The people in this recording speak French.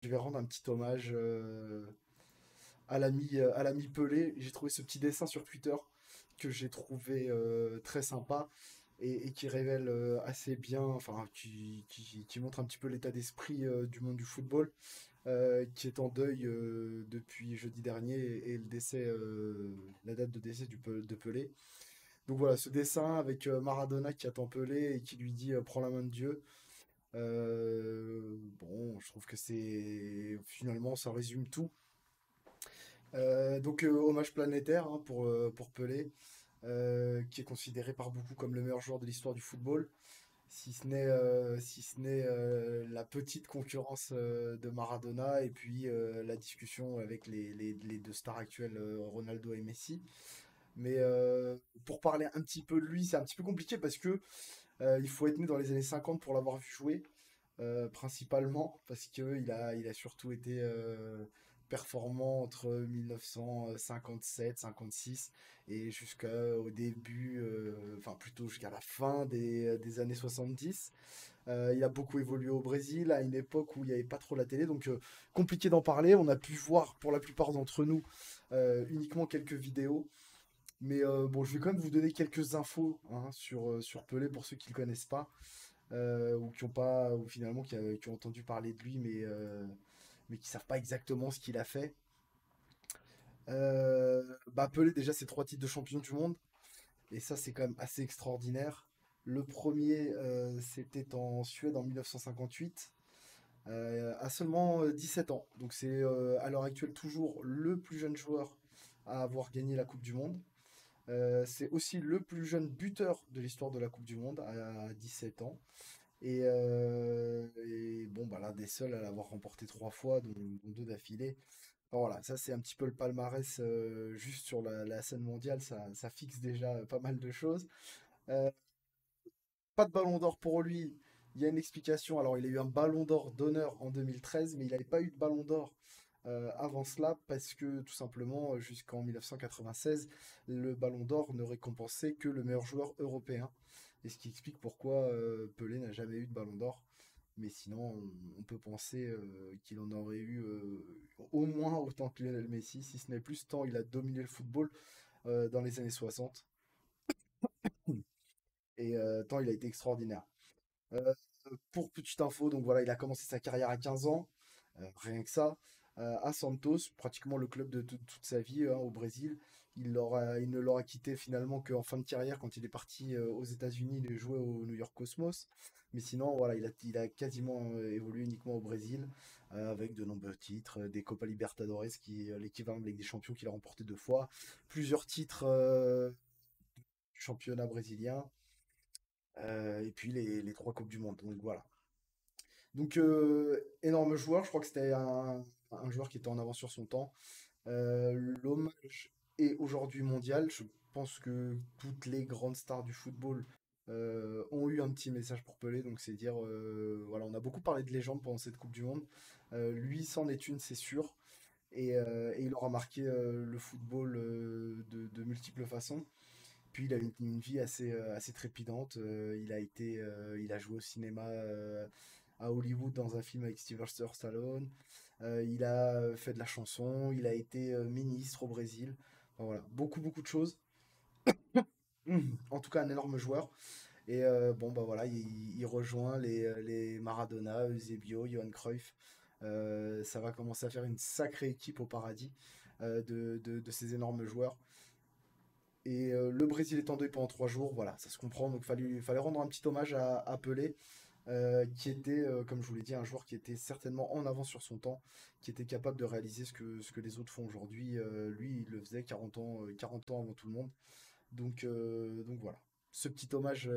Je vais rendre un petit hommage à l'ami Pelé. J'ai trouvé ce petit dessin sur Twitter que j'ai trouvé très sympa et qui révèle assez bien, enfin, qui montre un petit peu l'état d'esprit du monde du football, qui est en deuil depuis jeudi dernier et le décès, la date de décès de Pelé. Donc voilà, ce dessin avec Maradona qui attend Pelé et qui lui dit prends la main de Dieu. Bon, je trouve que c'est finalement ça résume tout. Hommage planétaire hein, pour Pelé, qui est considéré par beaucoup comme le meilleur joueur de l'histoire du football, si ce n'est la petite concurrence de Maradona et puis la discussion avec les deux stars actuelles, Ronaldo et Messi. Mais pour parler un petit peu de lui, c'est un petit peu compliqué parce que il faut être né dans les années 50 pour l'avoir vu jouer principalement parce il a surtout été performant entre 1957, 56 et jusqu'au début, enfin plutôt jusqu'à la fin des années 70. Il a beaucoup évolué au Brésil à une époque où il n'y avait pas trop la télé, donc compliqué d'en parler. On a pu voir pour la plupart d'entre nous uniquement quelques vidéos. Mais bon, je vais quand même vous donner quelques infos hein, sur Pelé pour ceux qui ne le connaissent pas ou qui ont pas, ou finalement qui ont entendu parler de lui, mais qui savent pas exactement ce qu'il a fait. Pelé, déjà, c'est 3 titres de champion du monde, et ça, c'est quand même assez extraordinaire. Le premier, c'était en Suède en 1958, à seulement 17 ans. Donc c'est à l'heure actuelle toujours le plus jeune joueur à avoir gagné la Coupe du Monde. C'est aussi le plus jeune buteur de l'histoire de la Coupe du Monde à 17 ans. Et bon, bah l'un des seuls à l'avoir remporté 3 fois, dont deux d'affilée. Enfin, voilà, ça c'est un petit peu le palmarès juste sur la scène mondiale, ça fixe déjà pas mal de choses. Euh, Pas de ballon d'or pour lui, il y a une explication. Alors il a eu un ballon d'or d'honneur en 2013, mais il n'avait pas eu de ballon d'or avant cela parce que tout simplement jusqu'en 1996, le ballon d'or ne récompensait que le meilleur joueur européen. Et ce qui explique pourquoi Pelé n'a jamais eu de ballon d'or. Mais sinon, on peut penser qu'il en aurait eu au moins autant que Lionel Messi, si ce n'est plus, tant il a dominé le football dans les années 60 et tant il a été extraordinaire. Euh, pour petite info, donc voilà, il a commencé sa carrière à 15 ans, rien que ça, à Santos, pratiquement le club de toute sa vie hein, au Brésil. Il ne l'aura quitté finalement qu'en fin de carrière quand il est parti aux États-Unis de jouer au New York Cosmos. Mais sinon, voilà, il a quasiment évolué uniquement au Brésil avec de nombreux titres, des Copa Libertadores, qui est l'équivalent de Ligue des Champions qu'il a remporté 2 fois, plusieurs titres du championnat brésilien, et puis les 3 Coupes du Monde. Donc voilà. Donc, énorme joueur, je crois que c'était un joueur qui était en avance sur son temps. L'hommage est aujourd'hui mondial. Je pense que toutes les grandes stars du football ont eu un petit message pour Pelé. Donc, c'est dire, voilà, on a beaucoup parlé de légende pendant cette Coupe du Monde. Lui, c'en est une, c'est sûr. Et il aura marqué le football de multiples façons. Puis il a une vie assez trépidante. Il a joué au cinéma à Hollywood dans un film avec Sylvester Stallone. Il a fait de la chanson. Il a été ministre au Brésil. Enfin, voilà, beaucoup de choses. En tout cas, un énorme joueur. Et bon, bah voilà, il rejoint les Maradona, Eusebio, Johan Cruyff. Ça va commencer à faire une sacrée équipe au paradis de ces énormes joueurs. Et le Brésil est en deuil pendant 3 jours, voilà, ça se comprend. Donc fallait rendre un petit hommage à Pelé, qui était, comme je vous l'ai dit, un joueur qui était certainement en avance sur son temps, qui était capable de réaliser ce que les autres font aujourd'hui. Lui, il le faisait 40 ans avant tout le monde. Donc voilà, ce petit hommage